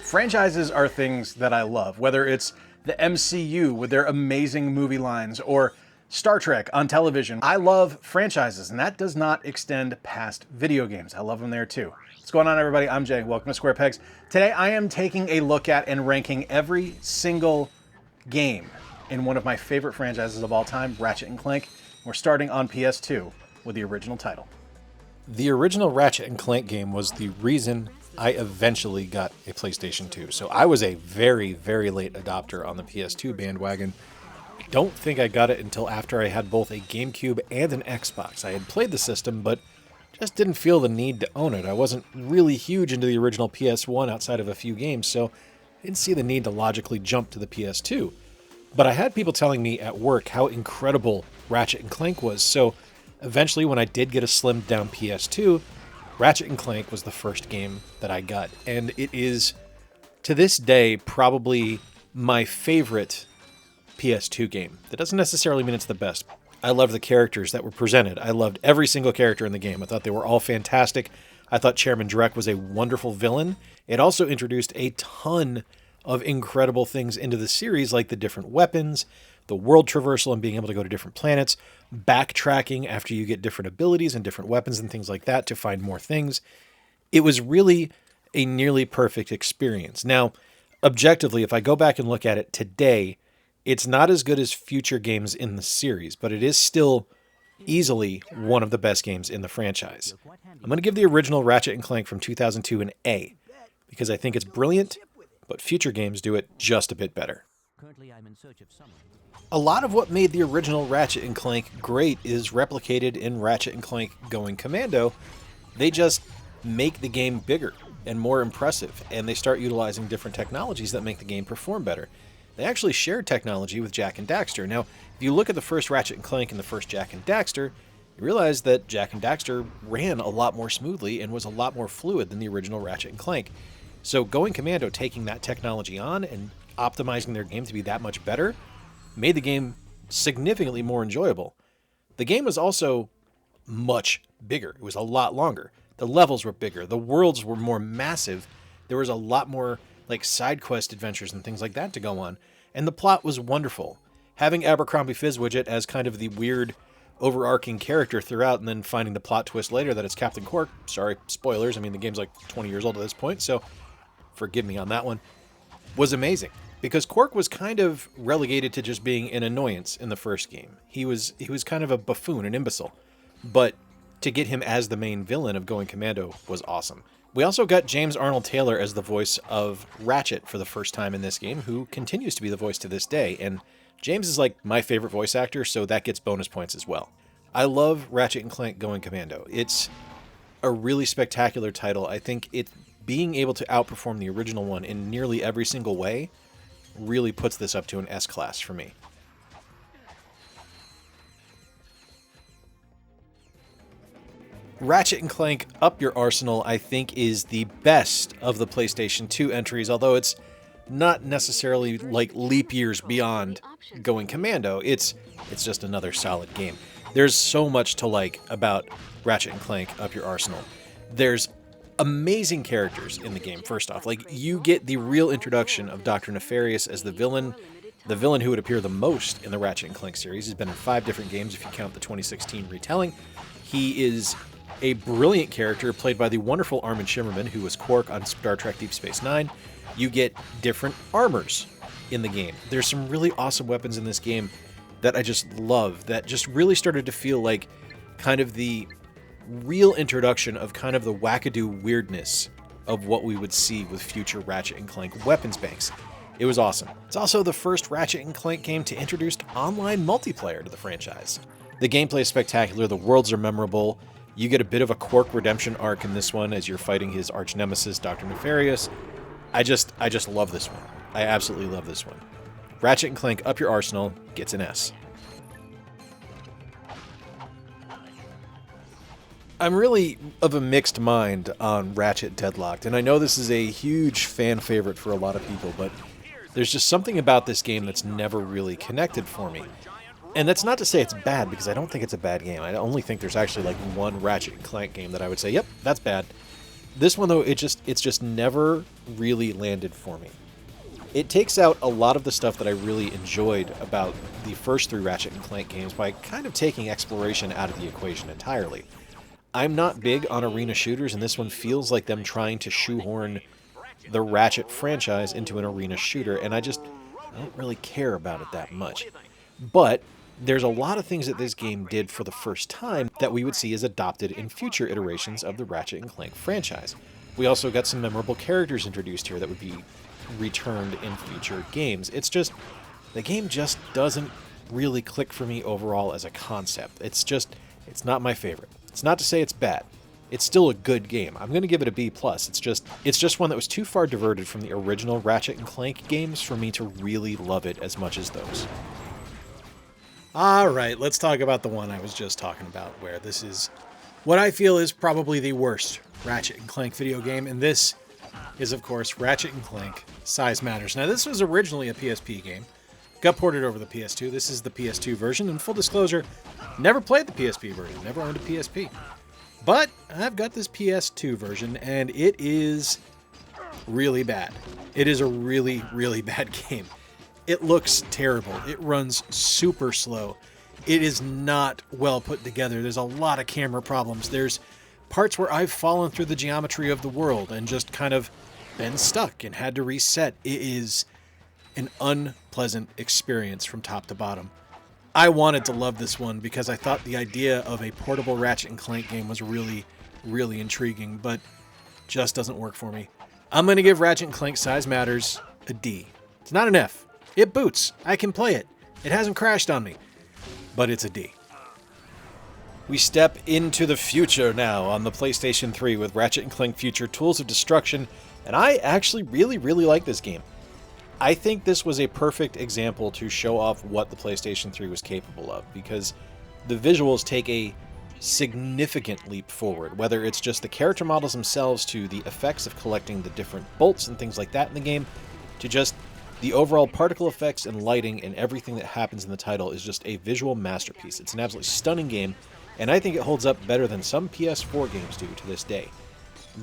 Franchises are things that I love, whether it's the MCU with their amazing movie lines or Star Trek on television. I love franchises, and that does not extend past video games. I love them there too. What's going on, everybody? I'm Jay. Welcome to Square Pegs. Today I am taking a look at and ranking every single game in one of my favorite franchises of all time, Ratchet and Clank. We're starting on PS2 with the original title. The original Ratchet and Clank game was the reason I eventually got a PlayStation 2. So I was a very, very late adopter on the PS2 bandwagon. Don't think I got it until after I had both a GameCube and an Xbox. I had played the system, but just didn't feel the need to own it. I wasn't really huge into the original PS1 outside of a few games, so I didn't see the need to logically jump to the PS2. But I had people telling me at work how incredible Ratchet and Clank was, so eventually when I did get a slimmed down PS2, Ratchet and Clank was the first game that I got, and it is, to this day, probably my favorite PS2 game. That doesn't necessarily mean it's the best. I loved the characters that were presented. I loved every single character in the game. I thought they were all fantastic. I thought Chairman Drek was a wonderful villain. It also introduced a ton of incredible things into the series, like the different weapons, the world traversal and being able to go to different planets, backtracking after you get different abilities and different weapons and things like that to find more things. It was really a nearly perfect experience. Now, objectively, if I go back and look at it today, it's not as good as future games in the series, but it is still easily one of the best games in the franchise. I'm going to give the original Ratchet and Clank from 2002 an A, because I think it's brilliant, but future games do it just a bit better. A lot of what made the original Ratchet and Clank great is replicated in Ratchet and Clank Going Commando. They just make the game bigger and more impressive, and they start utilizing different technologies that make the game perform better. They actually shared technology with Jak and Daxter. Now, if you look at the first Ratchet and Clank and the first Jak and Daxter, you realize that Jak and Daxter ran a lot more smoothly and was a lot more fluid than the original Ratchet and Clank. So Going Commando taking that technology on and optimizing their game to be that much better made the game significantly more enjoyable. The game was also much bigger. It was a lot longer. The levels were bigger. The worlds were more massive. There was a lot more like side quest adventures and things like that to go on. And the plot was wonderful. Having Abercrombie Fizzwidget as kind of the weird overarching character throughout and then finding the plot twist later that it's Captain Quark. Sorry, spoilers. I mean, the game's like 20 years old at this point, so forgive me on that one. Was amazing. Because Quark was kind of relegated to just being an annoyance in the first game. He was kind of a buffoon, an imbecile. But to get him as the main villain of Going Commando was awesome. We also got James Arnold Taylor as the voice of Ratchet for the first time in this game, who continues to be the voice to this day. And James is like my favorite voice actor, so that gets bonus points as well. I love Ratchet and Clank Going Commando. It's a really spectacular title. I think it being able to outperform the original one in nearly every single way really puts this up to an S-class for me. Ratchet and Clank Up Your Arsenal, I think, is the best of the PlayStation 2 entries, although it's not necessarily like leap years beyond Going Commando. It's just another solid game. There's so much to like about Ratchet and Clank Up Your Arsenal. There's amazing characters in the game, first off. Like, you get the real introduction of Dr. Nefarious as the villain who would appear the most in the Ratchet and Clank series. He's been in 5 different games if you count the 2016 retelling. He is a brilliant character played by the wonderful Armin Shimmerman, who was Quark on Star Trek Deep Space Nine. You get different armors in the game. There's some really awesome weapons in this game that I just love, that just really started to feel like kind of the real introduction of kind of the wackadoo weirdness of what we would see with future Ratchet and Clank weapons banks. It was awesome. It's also the first Ratchet and Clank game to introduce online multiplayer to the franchise. The gameplay is spectacular, the worlds are memorable. You get a bit of a Quark redemption arc in this one as you're fighting his arch nemesis, Dr. Nefarious. I just love this one. I absolutely love this one. Ratchet and Clank Up Your Arsenal gets an S. I'm really of a mixed mind on Ratchet Deadlocked, and I know this is a huge fan favorite for a lot of people, but there's just something about this game that's never really connected for me. And that's not to say it's bad, because I don't think it's a bad game. I only think there's actually like one Ratchet and Clank game that I would say, yep, that's bad. This one, though, it's just never really landed for me. It takes out a lot of the stuff that I really enjoyed about the first 3 Ratchet and Clank games by kind of taking exploration out of the equation entirely. I'm not big on arena shooters, and this one feels like them trying to shoehorn the Ratchet franchise into an arena shooter, and I don't really care about it that much. But there's a lot of things that this game did for the first time that we would see as adopted in future iterations of the Ratchet and Clank franchise. We also got some memorable characters introduced here that would be returned in future games. It's just, the game just doesn't really click for me overall as a concept. It's not my favorite. It's not to say it's bad. It's still a good game. I'm going to give it a B+. It's just one that was too far diverted from the original Ratchet and Clank games for me to really love it as much as those. Alright, let's talk about the one I was just talking about, where this is what I feel is probably the worst Ratchet and Clank video game, and this is, of course, Ratchet and Clank Size Matters. Now, this was originally a PSP game. Got ported over the PS2. This is the PS2 version, and full disclosure, never played the PSP version, never owned a PSP. But I've got this PS2 version, and it is really bad. It is a really, really bad game. It looks terrible. It runs super slow. It is not well put together. There's a lot of camera problems. There's parts where I've fallen through the geometry of the world and just kind of been stuck and had to reset. It is an unpleasant experience from top to bottom. I wanted to love this one because I thought the idea of a portable Ratchet and Clank game was really, really intriguing, but just doesn't work for me. I'm going to give Ratchet and Clank Size Matters a D. It's not an F. It boots. I can play it. It hasn't crashed on me, but it's a D. We step into the future now on the PlayStation 3 with Ratchet and Clank Future Tools of Destruction, and I actually really, really like this game. I think this was a perfect example to show off what the PlayStation 3 was capable of, because the visuals take a significant leap forward, whether it's just the character models themselves to the effects of collecting the different bolts and things like that in the game, to just the overall particle effects and lighting and everything that happens in the title is just a visual masterpiece. It's an absolutely stunning game, and I think it holds up better than some PS4 games do to this day.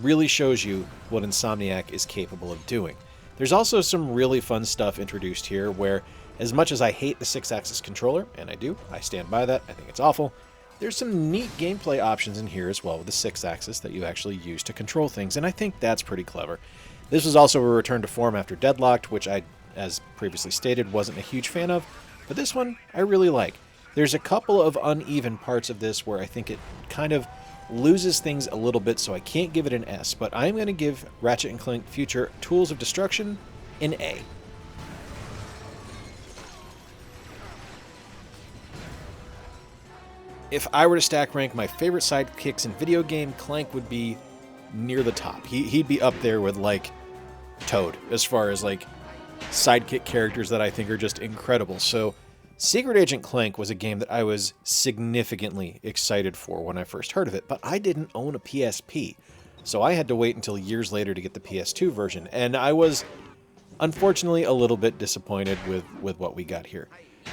Really shows you what Insomniac is capable of doing. There's also some really fun stuff introduced here where, as much as I hate the 6-axis controller, and I do, I stand by that, I think it's awful, there's some neat gameplay options in here as well with the 6-axis that you actually use to control things, and I think that's pretty clever. This was also a return to form after Deadlocked, which I, as previously stated, wasn't a huge fan of, but this one I really like. There's a couple of uneven parts of this where I think it kind of loses things a little bit, so I can't give it an S, but I'm going to give Ratchet and Clank Future Tools of Destruction an A. If I were to stack rank my favorite sidekicks in video game, Clank would be near the top. He'd be up there with, like, Toad, as far as, like, sidekick characters that I think are just incredible. So Secret Agent Clank was a game that I was significantly excited for when I first heard of it, but I didn't own a PSP, so I had to wait until years later to get the PS2 version, and I was unfortunately a little bit disappointed with what we got here.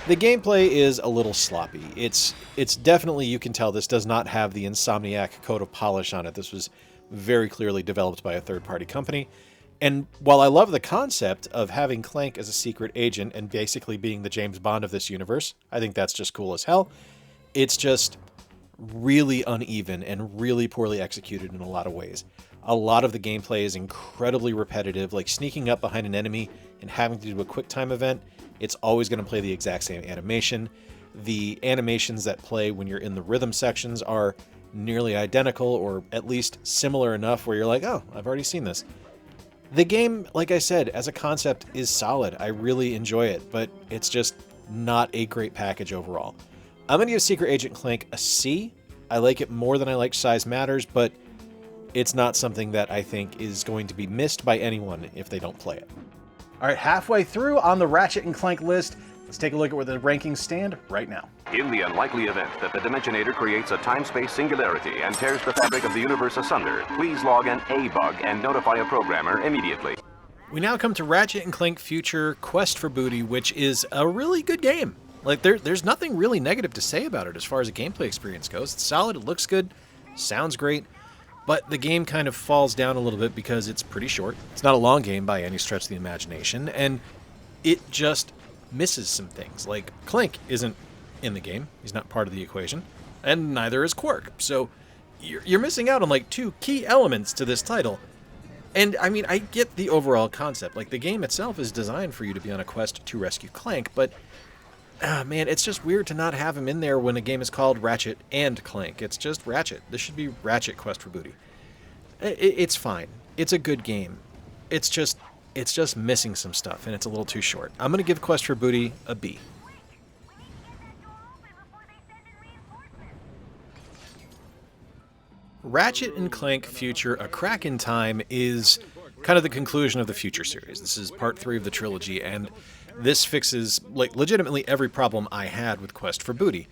The gameplay is a little sloppy. It's definitely, you can tell this does not have the Insomniac coat of polish on it. This was very clearly developed by a third-party company. And while I love the concept of having Clank as a secret agent and basically being the James Bond of this universe, I think that's just cool as hell, it's just really uneven and really poorly executed in a lot of ways. A lot of the gameplay is incredibly repetitive, like sneaking up behind an enemy and having to do a quick time event. It's always going to play the exact same animation. The animations that play when you're in the rhythm sections are nearly identical, or at least similar enough where you're like, oh, I've already seen this. The game, like I said, as a concept is solid. I really enjoy it, but it's just not a great package overall. I'm going to give Secret Agent Clank a C. I like it more than I like Size Matters, but it's not something that I think is going to be missed by anyone if they don't play it. All right, halfway through on the Ratchet and Clank list, let's take a look at where the rankings stand right now. In the unlikely event that the Dimensionator creates a time-space singularity and tears the fabric of the universe asunder, please log an A bug and notify a programmer immediately. We now come to Ratchet and Clank Future Quest for Booty, which is a really good game. Like, there's nothing really negative to say about it as far as a gameplay experience goes. It's solid, it looks good, sounds great. But the game kind of falls down a little bit because it's pretty short. It's not a long game by any stretch of the imagination, and it just misses some things. Like, Clank isn't in the game. He's not part of the equation, and neither is Quark. So you're missing out on, like, two key elements to this title. And, I mean, I get the overall concept. Like, the game itself is designed for you to be on a quest to rescue Clank, but, man, it's just weird to not have him in there when a game is called Ratchet and Clank. It's just Ratchet. This should be Ratchet Quest for Booty. It's fine. It's a good game. It's just missing some stuff, and it's a little too short. I'm going to give Quest for Booty a B. Ratchet and Clank Future: A Crack in Time is kind of the conclusion of the Future series. This is part 3 of the trilogy, and this fixes, like, legitimately every problem I had with Quest for Booty.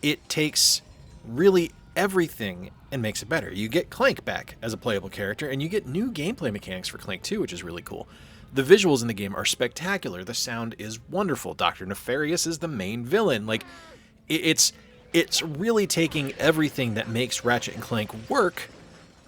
It takes really everything and makes it better. You get Clank back as a playable character, and you get new gameplay mechanics for Clank 2, which is really cool. The visuals in the game are spectacular. The sound is wonderful. Dr. Nefarious is the main villain. Like, it's really taking everything that makes Ratchet and Clank work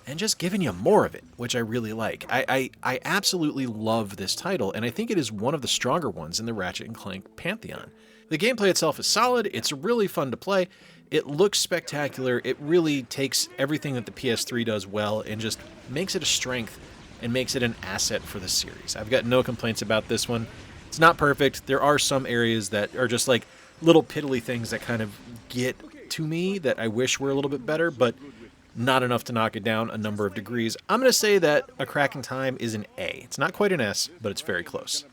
and just giving you more of it, which I really like. I absolutely love this title, and I think it is one of the stronger ones in the Ratchet and Clank pantheon. The gameplay itself is solid. It's really fun to play. It looks spectacular. It really takes everything that the PS3 does well and just makes it a strength and makes it an asset for the series. I've got no complaints about this one. It's not perfect. There are some areas that are just like little piddly things that kind of get to me that I wish were a little bit better, but not enough to knock it down a number of degrees. I'm going to say that A Crack in Time is an A. It's not quite an S, but it's very close.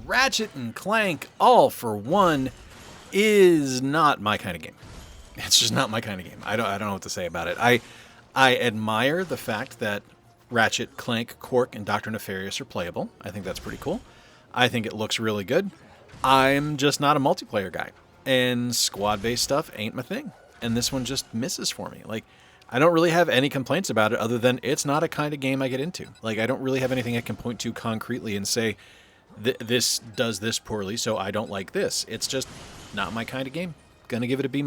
Ratchet and Clank All for One is not my kind of game. It's just not my kind of game. I don't know what to say about it. I admire the fact that Ratchet, Clank, Quark, and Dr. Nefarious are playable. I think that's pretty cool. I think it looks really good. I'm just not a multiplayer guy, and squad-based stuff ain't my thing. And this one just misses for me. Like, I don't really have any complaints about it other than it's not a kind of game I get into. Like, I don't really have anything I can point to concretely and say, this does this poorly, so I don't like this. It's just not my kind of game. Gonna give it a B-.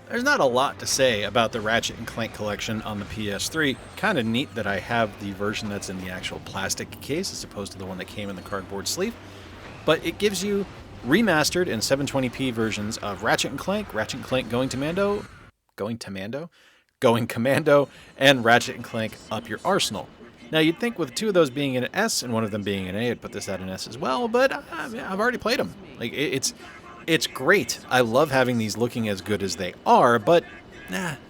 There's not a lot to say about the Ratchet and Clank collection on the PS3. Kind of neat that I have the version that's in the actual plastic case as opposed to the one that came in the cardboard sleeve. But it gives you remastered and 720p versions of Ratchet and Clank Going Commando, and Ratchet and Clank Up Your Arsenal. Now, you'd think with 2 of those being an S and one of them being an A, I'd put this at an S as well, but I've already played them. Like, it's great. I love having these looking as good as they are, but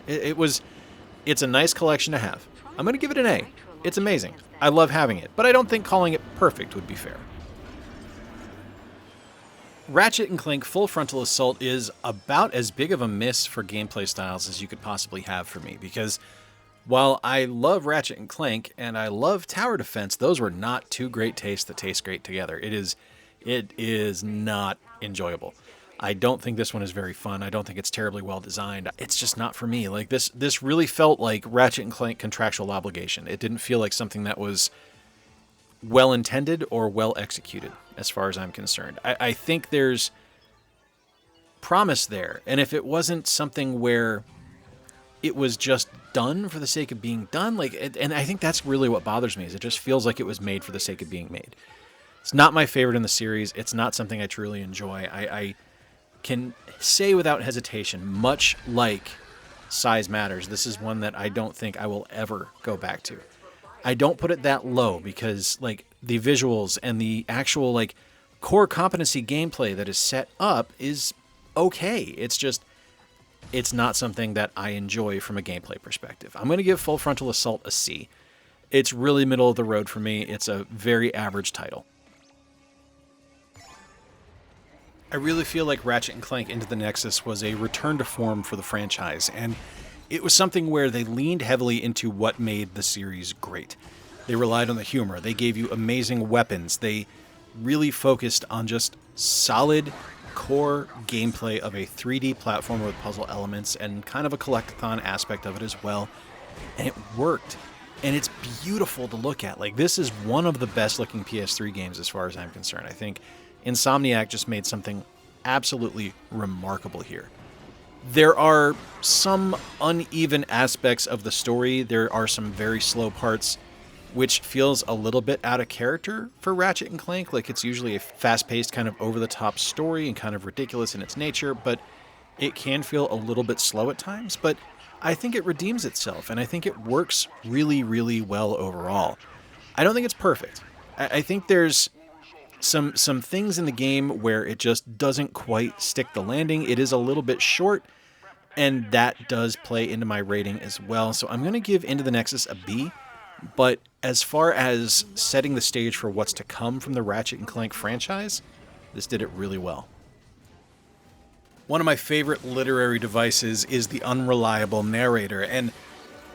it's a nice collection to have. I'm going to give it an A. It's amazing. I love having it, but I don't think calling it perfect would be fair. Ratchet and Clank Full Frontal Assault is about as big of a miss for gameplay styles as you could possibly have for me, because while I love Ratchet and Clank and I love Tower Defense, those were not two great tastes that taste great together. It is not enjoyable. I don't think this one is very fun. I don't think it's terribly well designed. It's just not for me. Like, this really felt like Ratchet and Clank contractual obligation. It didn't feel like something that was well intended or well executed, as far as I'm concerned. I think there's promise there, and if it wasn't something where it was just done for the sake of being done, and I think that's really what bothers me, is it just feels like it was made for the sake of being made. It's not my favorite in the series. It's not something I truly enjoy. I can say without hesitation, much like Size Matters, this is one that I don't think I will ever go back to. I don't put it that low because, like, the visuals and the actual, like, core competency gameplay that is set up is okay. It's just, it's not something that I enjoy from a gameplay perspective. I'm going to give Full Frontal Assault a C. It's really middle of the road for me. It's a very average title. I really feel like Ratchet and Clank Into the Nexus was a return to form for the franchise, and it was something where they leaned heavily into what made the series great. They relied on the humor. They gave you amazing weapons. They really focused on just solid core gameplay of a 3D platformer with puzzle elements and kind of a collectathon aspect of it as well. And it worked. and it's beautiful to look at. Like, this is one of the best looking PS3 games as far as I'm concerned. I think Insomniac just made something absolutely remarkable here. There are some uneven aspects of the story. There are some very slow parts, which feels a little bit out of character for Ratchet and Clank. Like, it's usually a fast-paced, kind of over-the-top story and kind of ridiculous in its nature, but it can feel a little bit slow at times. But I think it redeems itself, and I think it works really, really well overall. I don't think it's perfect. I think there's some things in the game where it just doesn't quite stick the landing. It is a little bit short, and that does play into my rating as well. So I'm going to give Into the Nexus a B. But as far as setting the stage for what's to come from the Ratchet and Clank franchise, this did it really well. One of my favorite literary devices is the unreliable narrator, and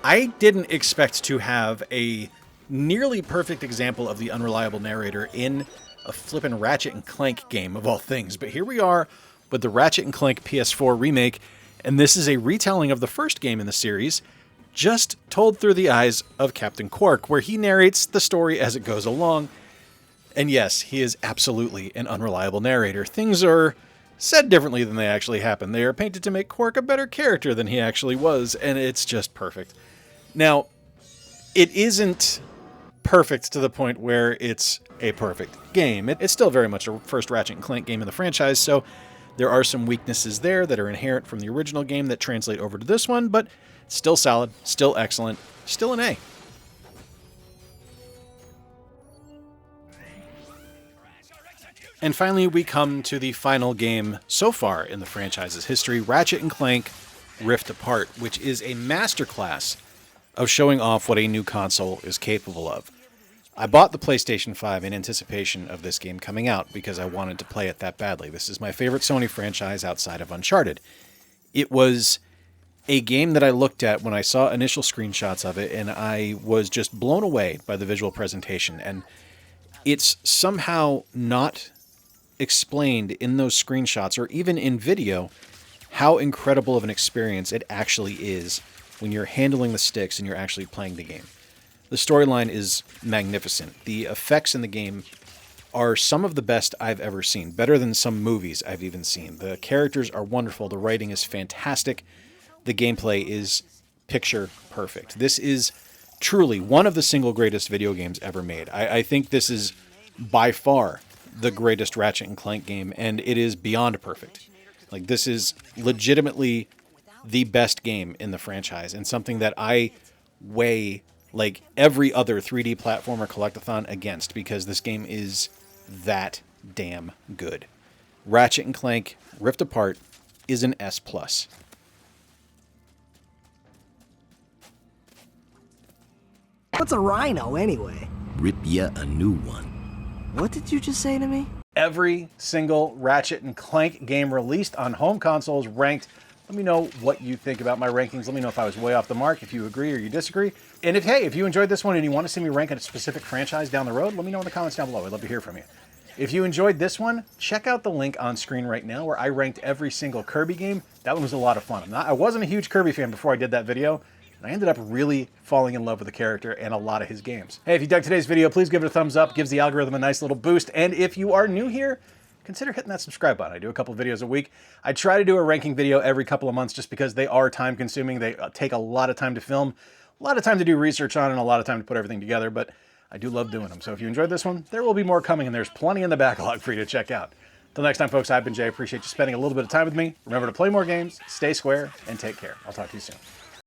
I didn't expect to have a nearly perfect example of the unreliable narrator in a flippin' Ratchet and Clank game of all things. But here we are with the Ratchet and Clank PS4 remake, and this is a retelling of the first game in the series, just told through the eyes of Captain Quark, where he narrates the story as it goes along. And yes, he is absolutely an unreliable narrator. Things are said differently than they actually happen. They are painted to make Quark a better character than he actually was, and it's just perfect. Now, it isn't perfect to the point where it's a perfect game. It's still very much a first Ratchet and Clank game in the franchise, so there are some weaknesses there that are inherent from the original game that translate over to this one, but still solid, still excellent, still an A. And finally, we come to the final game so far in the franchise's history, Ratchet and Clank Rift Apart, which is a masterclass of showing off what a new console is capable of. I bought the PlayStation 5 in anticipation of this game coming out because I wanted to play it that badly. This is my favorite Sony franchise outside of Uncharted. It was a game that I looked at when I saw initial screenshots of it, and I was just blown away by the visual presentation. And it's somehow not explained in those screenshots or even in video how incredible of an experience it actually is when you're handling the sticks and you're actually playing the game. The storyline is magnificent. The effects in the game are some of the best I've ever seen, better than some movies I've even seen. The characters are wonderful. The writing is fantastic. The gameplay is picture perfect. This is truly one of the single greatest video games ever made. I think this is by far the greatest Ratchet and Clank game, and it is beyond perfect. Like, this is legitimately the best game in the franchise, and something that I weigh like every other 3D platformer collectathon against, because this game is that damn good. Ratchet and Clank Rift Apart is an S+. What's a rhino anyway? Rip ya a new one. What did you just say to me? Every single Ratchet and Clank game released on home consoles ranked. Let me know what you think about my rankings. Let me know if I was way off the mark, if you agree or you disagree. And if you enjoyed this one and you want to see me rank a specific franchise down the road, let me know in the comments down below. I'd love to hear from you. If you enjoyed this one, check out the link on screen right now where I ranked every single Kirby game. That one was a lot of fun. I wasn't a huge Kirby fan before I did that video, and I ended up really falling in love with the character and a lot of his games. Hey, if you dug today's video, please give it a thumbs up. It gives the algorithm a nice little boost. And if you are new here, consider hitting that subscribe button. I do a couple videos a week. I try to do a ranking video every couple of months just because they are time consuming. They take a lot of time to film, a lot of time to do research on, and a lot of time to put everything together, but I do love doing them. So if you enjoyed this one, there will be more coming, and there's plenty in the backlog for you to check out. Till next time, folks, I've been Jay. Appreciate you spending a little bit of time with me. Remember to play more games, stay square, and take care. I'll talk to you soon.